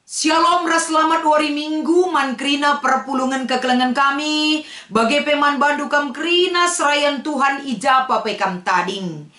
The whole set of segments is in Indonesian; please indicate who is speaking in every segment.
Speaker 1: Shalom ras selamat hari Minggu man krina perpulungan kekelengan kami bagai peman bandu kam krina serayan Tuhan ijapa pekam tading.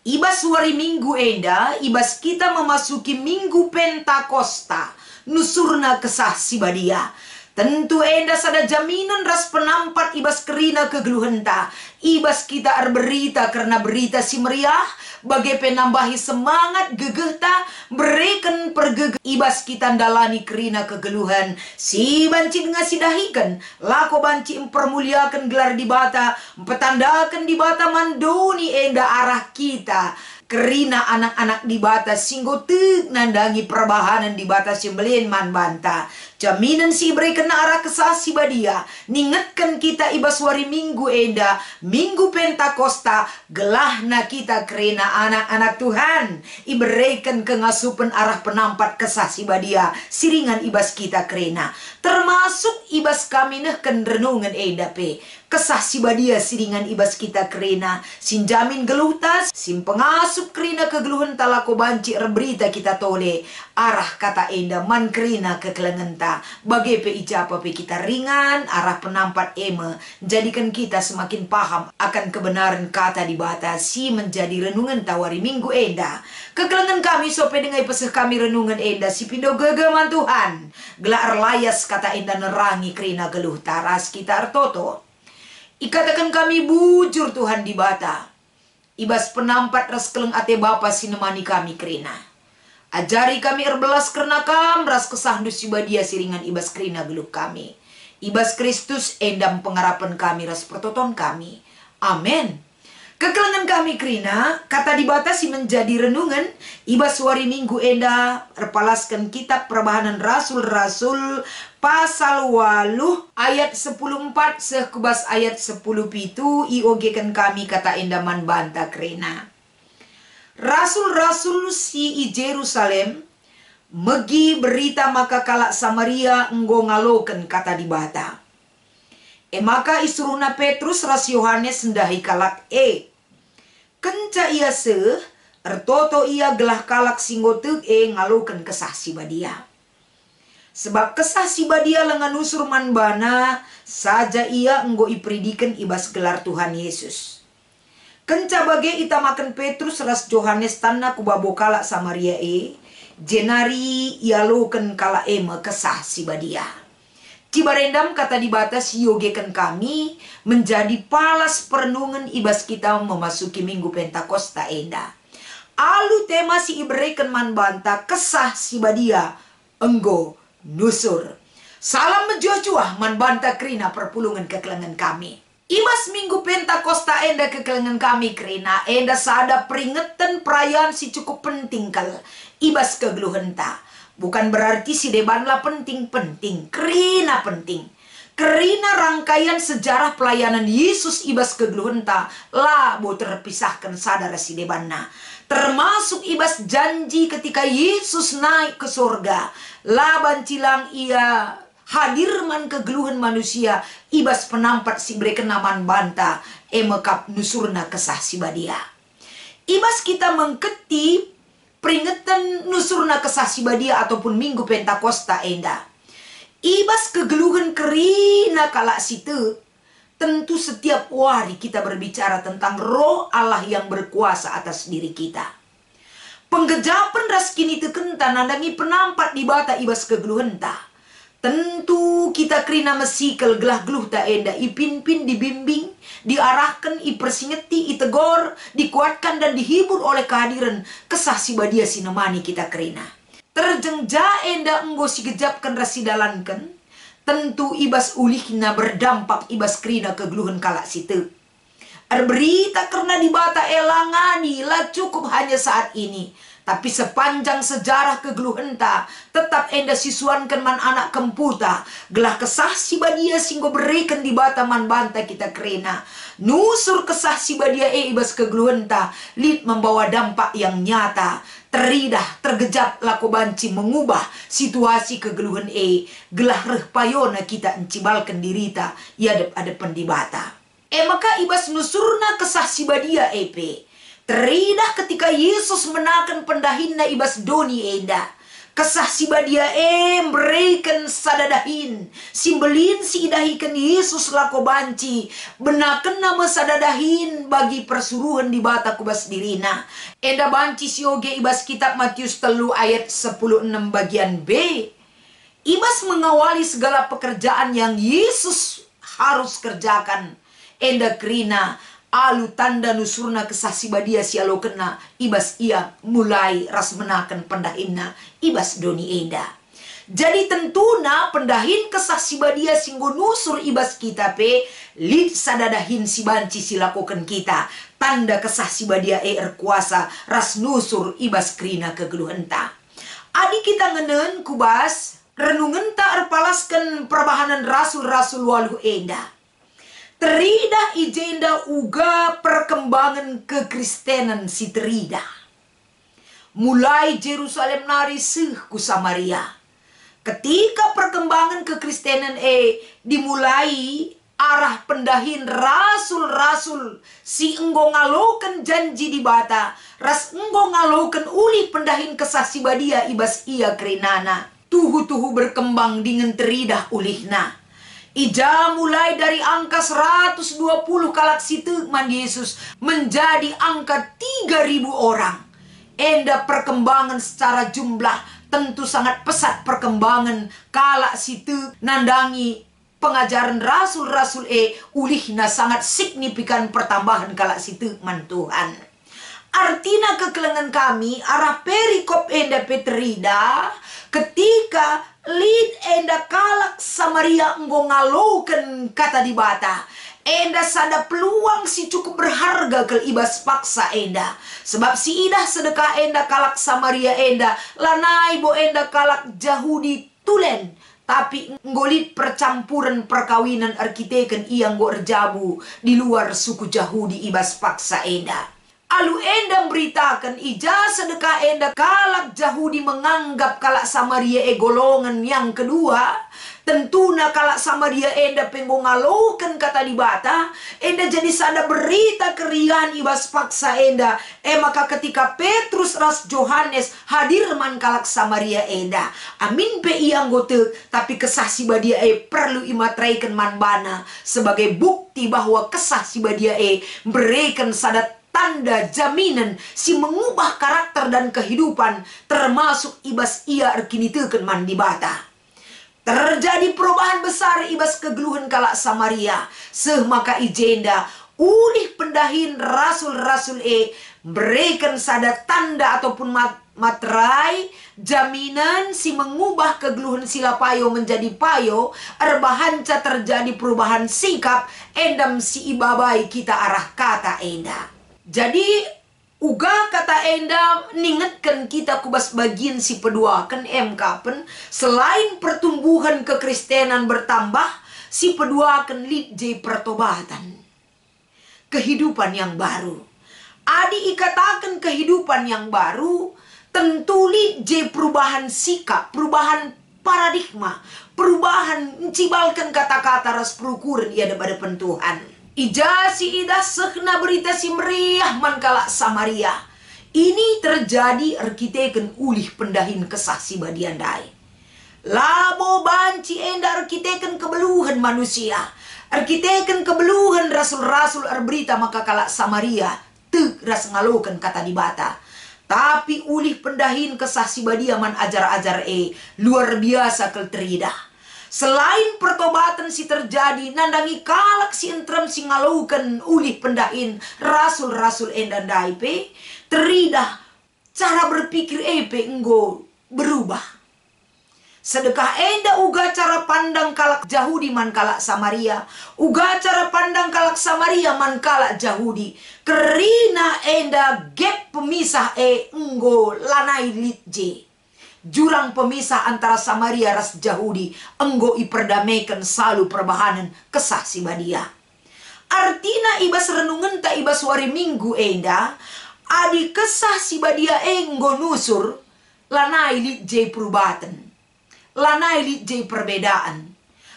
Speaker 1: Ibas hari Minggu enda ibas kita memasuki Minggu Pentakosta nusurna kesah sibadia. Tentu enda sada jaminan ras penampat ibas kerina kegeluhenta. Ibas kita berita karena berita si meriah bagai penambahi semangat gegehta berikan pergegeh ibas kita dalani kerina kegeluhan si banci ngasidahikan lako banci mempermuliakan gelar di bata petandakan di bata mandoni enda arah kita kerina anak-anak di bata singgo tek nandangi perbahanan di bata sembelin man banta jaminan si berikan arah kesah si badia ningetkan kita ibas hari Minggu enda Minggu Pentakosta gelahna kita kerina anak-anak Tuhan iberikan kengasupan arah penampat kesah si badia siringan ibas kita kerina termasuk ibas kami nehken renungan enda pe kesah si badia siringan ibas kita kerina sinjamin gelutas sim pengasup kerina kegeluhan talako banci berita kita tole arah kata enda man kerina kekelengenta bagai pe ijapa pe kita ringan arah penampat ema jadikan kita semakin paham akan kebenaran kata di bata si menjadi renungan tawari Minggu enda kekelengan kami sope dengan peseh kami renungan enda si pindo gegeman Tuhan gelar layas kata enda nerangi kerina geluh taras kita artoto ikatakan kami bujur Tuhan di bata ibas penampat ras keleng ate bapa sinemani kami kerina ajari kami erbelas kerna kam ras kesah dusi badia siringan ibas kerina geluh kami ibas Kristus endam pengharapan kami ras pertoton kami amin. Kekelengan kami kerina kata dibatasi menjadi renungan ibas hari Minggu enda erpalaskan kitab perbahanan rasul-rasul pasal 8 ayat 10:4 sekubas ayat 10 pitu iogekan kami kata endaman banta kerina rasul-rasul si i Jerusalem megi berita maka kalak Samaria enggo ngaloken kata dibata maka isuruna Petrus ras Yohanes sendahi kalak kenca ia ertoto ia gelah kalak singgotek ngalukan kesah si badia. Sebab kesah si badia lengan usur manbana saja ia enggo ipridikan ibas gelar Tuhan Yesus. Kenca bagai itamakan Petrus ras Yohanes tanna kubabo kalak Samaria jenari ia luken kala ema kesah si badia. Cibarendam kata dibatas yogekan kami menjadi palas perenungan ibas kita memasuki Minggu Pentakosta enda. Alu tema si iberikan man banta kesah si badia enggo nusur. Salam menjuah-juah man banta kerina perpulungan kekelengan kami. Ibas Minggu Pentakosta enda kekelengan kami kerina enda sada peringatan perayaan si cukup penting kal ibas kegeluhenta. Bukan berarti si debanlah penting-penting, kerina penting. Kerina rangkaian sejarah pelayanan Yesus ibas kegeluhenta lah bo terpisahkan sadara si debanna. Termasuk ibas janji ketika Yesus naik ke surga. Lah bancilang ia hadir man kegeluhan manusia ibas penampat si berikan naman banta emekap nusurna kesah si badia. Ibas kita mengketi peringatan nusurna kesah si badia ataupun Minggu Pentakosta enda. Ibas kegeluhan kerina kalak situ. Tentu setiap hari kita berbicara tentang roh Allah yang berkuasa atas diri kita. Penggejapan ras kini tekenta nandangi penampat di bata ibas kegeluhan ta. Tentu kita kerina mesikel gelah geluh ta enda ipin-pin dibimbing, diarahkan, ipersingeti, itegor, dikuatkan dan dihibur oleh kehadiran kesah si badia sinemani kita kerina. Terjengja enda enggo si gejapkan rasi dalankan, tentu ibas ulihna berdampak ibas kerina kegeluhan kalak situ. Berita karena dibata elangani lah cukup hanya saat ini. Tapi sepanjang sejarah kegeluhenta tetap enda siswankan man anak kemputa gelah kesah si badia singgo berikan di bata man banta kita kerena nusur kesah si badia ibas kegeluhenta lid membawa dampak yang nyata teridah tergejap lako banci mengubah situasi kegeluhan gelah reh payona kita encibalkan dirita iadep-adepan di bata maka ibas nusurna kesah si badia teridah ketika Yesus menakan pendahinna ibas doni enda. Kesah si badia berikan sadadahin. Simbelin si idahikan Yesus lako banci. Benaken nama sadadahin bagi persuruhan di bata kubas dirina. Enda banci si oge ibas kitab Matius 3 ayat 16 bagian B. Ibas mengawali segala pekerjaan yang Yesus harus kerjakan. Enda kerina alu tanda nusurna kesah si badia si alo kena ibas ia mulai ras menakan pendahinna ibas doni enda. Jadi tentuna pendahin kesah si badia singgo nusur ibas kita pe lid sadadahin si banci si lakukan kita. Tanda kesah si badia kuasa ras nusur ibas krina kegeluhenta. Adi kita ngenen kubas renungan tak erpalaskan perbahanan rasul-rasul waluh enda. Terida ijenda uga perkembangan kekristenan si terida. Mulai Jerusalem nari ku Samaria. Ketika perkembangan kekristenan dimulai arah pendahin rasul-rasul si enggo ngaloken janji di bata. Ras enggo ngaloken uli pendahin kesah si badia ibas ia kerinana. Tuhu-tuhu berkembang dengan teridah ulihna. Ija mulai dari angka 120 kalak situ man Yesus menjadi angka 3.000 orang. Enda perkembangan secara jumlah tentu sangat pesat perkembangan kalak situ nandangi pengajaran rasul-rasul ulihna sangat signifikan pertambahan kalak situ man Tuhan. Artina kekelengan kami arah perikop enda peterida ketika lid enda kalak Samaria enggo ngaloken kata di bata. Enda sada peluang si cukup berharga ke ibas paksa enda. Sebab si idah sedekah enda kalak Samaria enda. Lanai bo enda kalak Yahudi tulen. Tapi ngolit percampuran perkawinan arkiteken ia nggo erjabu di luar suku Yahudi ibas paksa enda. Alu enda beritakan ija sedekah enda kalak Yahudi menganggap kalak Samaria golongan yang kedua. Tentuna kalak Samaria enda penggongalokan kata di bata. Enda jadi sada berita kerian ibas paksa enda. Maka ketika Petrus ras Yohanes hadir man kalak Samaria enda. Amin pe ia ngote. Tapi kesah si badia perlu imatraikan man bana. Sebagai bukti bahwa kesah si badia berikan sada tanda jaminan si mengubah karakter dan kehidupan termasuk ibas ia erkiniteukeun man di bata. Terjadi perubahan besar ibas kegeluhan kalak Samaria. Maka ijenda ulih pendahin rasul-rasul berikan sada tanda ataupun materai jaminan si mengubah kegeluhan sila payo menjadi payo. Erbahanca terjadi perubahan sikap endam si ibabai kita arah kata enda. Jadi uga kata enda ningetkan kita kubas bagian si peduakan kapen selain pertumbuhan kekristenan bertambah si peduakan lid je pertobatan kehidupan yang baru. Adi ikatakan kehidupan yang baru tentu lid je perubahan sikap, perubahan paradigma, perubahan mencibalkan kata-kata ras perukuran ia daripada pentuhan. Ija si ida sehna berita si meriah man kalak Samaria. Ini terjadi arkiteken ulih pendahin kesah si badiandai. Labo banci enda arkiteken kebeluhan manusia. Arkiteken kebeluhan rasul-rasul berita maka kalak Samaria. Teu ras ngaloken kata di bata. Tapi ulih pendahin kesah si badiaman ajar-ajar luar biasa kelteridah. Selain pertobatan si terjadi, nandangi kalak si entrem si ngalaukan ulih pendahin rasul-rasul endandai pe, teridah cara berpikir enggo berubah. Sedekah enda uga cara pandang kalak Yahudi man kalak Samaria, uga cara pandang kalak Samaria man kalak Yahudi. Kerina enda gap pemisah enggo lanai litje. Jurang pemisah antara Samaria ras Yahudi enggo iperdamaikan selalu perbahanan kesah si badia. Artina ibas renungan tak ibas wari minggu enda adi kesah si badia enggo nusur lanai lit je perubatan, lanai lit je perbedaan,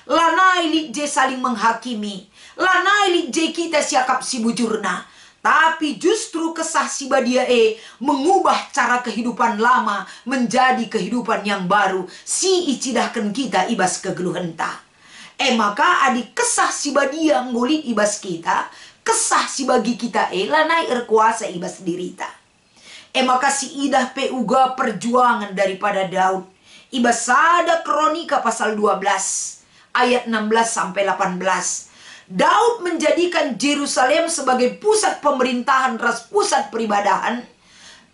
Speaker 1: lanai lit je saling menghakimi, lanai lit je kita siakap si bujurna. Tapi justru kesah si badia mengubah cara kehidupan lama menjadi kehidupan yang baru. Si icidahkan kita ibas kegeluhenta. Maka adik kesah si badia ngulit ibas kita. Kesah si bagi kita lanai erkuasa ibas dirita. Maka si idah uga perjuangan daripada Daud. Ibas sada Kronika pasal 12 ayat 16 sampai 18. Daud menjadikan Yerusalem sebagai pusat pemerintahan ras pusat peribadahan.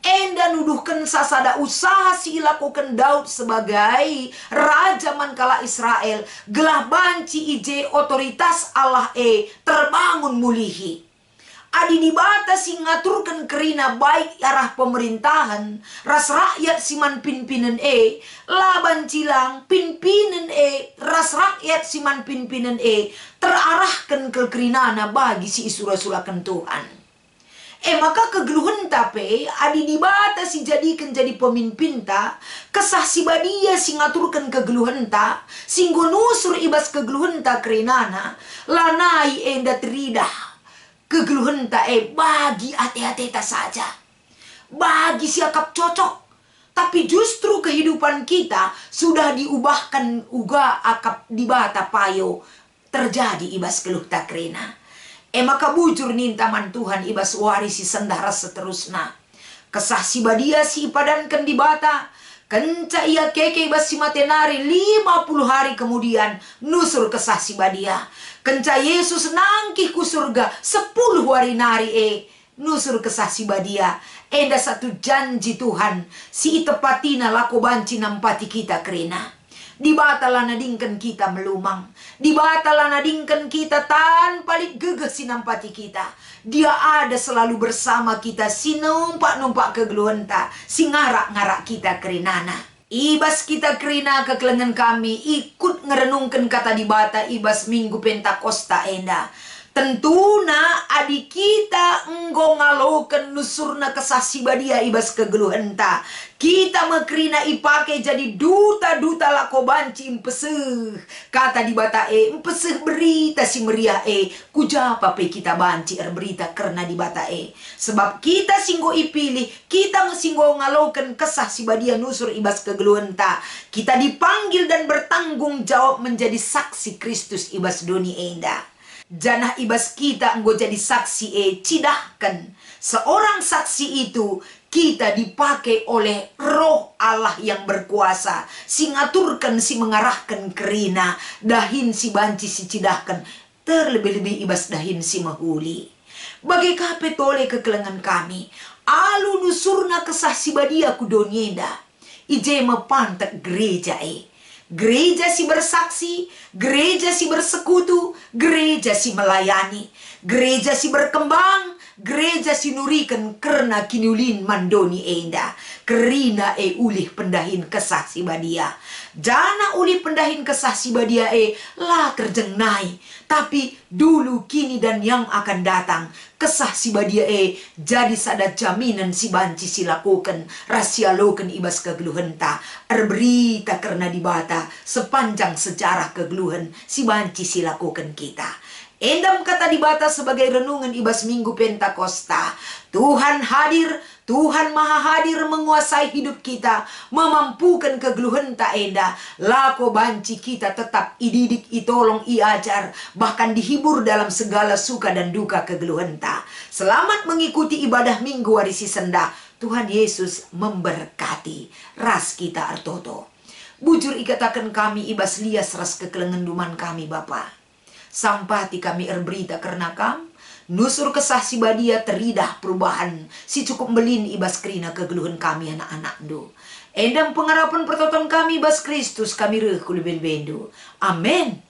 Speaker 1: Enda nuduhkan sasada usaha si lakukan Daud sebagai raja mankala Israel. Gelah banci ije otoritas Allah terbangun mulihi. Adi dibata si ngaturkan kerina baik arah pemerintahan. Ras rakyat siman pinpinen laban cilang pinpinen ras rakyat siman pinpinen terarahkan ke kerinana bagi si isura-surakan Tuhan. Maka kegeluhan tape adi dibata si jadikan jadi pemimpin ta. Kesah si badia si ngaturkan kegeluhan ta. Singgo nusur ibas kegeluhan ta kerinana. Lanai enda teridah. Kegeluhan ta bagi ate-ate ta saja. Bagi siakap cocok. Tapi justru kehidupan kita sudah diubahkan uga akap dibata payo. Terjadi ibas keluh ta krena. Maka bujur nintaman Tuhan ibas warisi sendara seterusna. Kesah si badia si padankan dibata. Kenca ia keke ibas si matenari 50 hari kemudian nusur kesah si badia. Kenca Yesus nangkih ku surga 10 hari nari nusur kesah si badia. Eda satu janji Tuhan si tepatina lako banci nampati kita kerena. Dibatala nadingkan kita melumang. Dibatala nadingkan kita tanpa gegeh si nampati kita. Dia ada selalu bersama kita si numpak-numpak kegeluhenta. Si ngarak-ngarak kita kerenana. Ibas kita kerina kekelengan kami ikut ngerenungkan kata dibata ibas minggu Pentakosta enda. Tentuna adik kita enggo ngaloken nusurna kesah si badia ibas kegeluhenta. Kita mekrina ipake jadi duta-duta lako banci empeseh. Kata dibata empeseh berita si meriah kujapa pe kita banci berita karena dibata Sebab kita singgo ipilih, kita singgo ngaloken kesah si badia nusur ibas kegeluhenta. Kita dipanggil dan bertanggung jawab menjadi saksi Kristus ibas doni enda. Janah ibas kita enggo jadi saksi cidahkan. Seorang saksi itu kita dipakai oleh roh Allah yang berkuasa. Si ngaturkan, si mengarahkan kerina. Dahin si banci si cidahkan. Terlebih-lebih ibas dahin si mahuli. Bagi kape tole kekelengan kami. Alu nusurna kesah si badia kudonyeda. Ije mepantak gereja Gereja si bersaksi, gereja si bersekutu, gereja si melayani, gereja si berkembang, gereja si nurikan karena kinulin mandoni enda. Kerina ulih pendahin kesah si badia. Jana ulih pendahin kesah si badia lah kerjengnai. Tapi dulu, kini dan yang akan datang. Kesah si badia jadi sada jaminan si banci si lakukan. Rahasia loken ibas kegeluhenta. Berita karena dibata sepanjang sejarah kegeluhan si banci si lakukan kita. Endam kata dibata sebagai renungan ibas minggu Pentakosta. Tuhan hadir, Tuhan maha hadir menguasai hidup kita. Memampukan kegeluhan tak enda. Lako banci kita tetap ididik, itolong, iajar. Bahkan dihibur dalam segala suka dan duka kegeluhan tak. Selamat mengikuti ibadah minggu warisi senda. Tuhan Yesus memberkati. Ras kita artoto. Bujur ikatakan kami ibas lias ras kekelengan duman kami Bapa. Sampati kami berita karena kam. Nusur kesah si badia teridah perubahan. Si cukup belin ibas kerina kegeluhan kami anak-anak do. Endam pengharapan pertoton kami ibas Kristus kami reh kulibel bendo. Amin.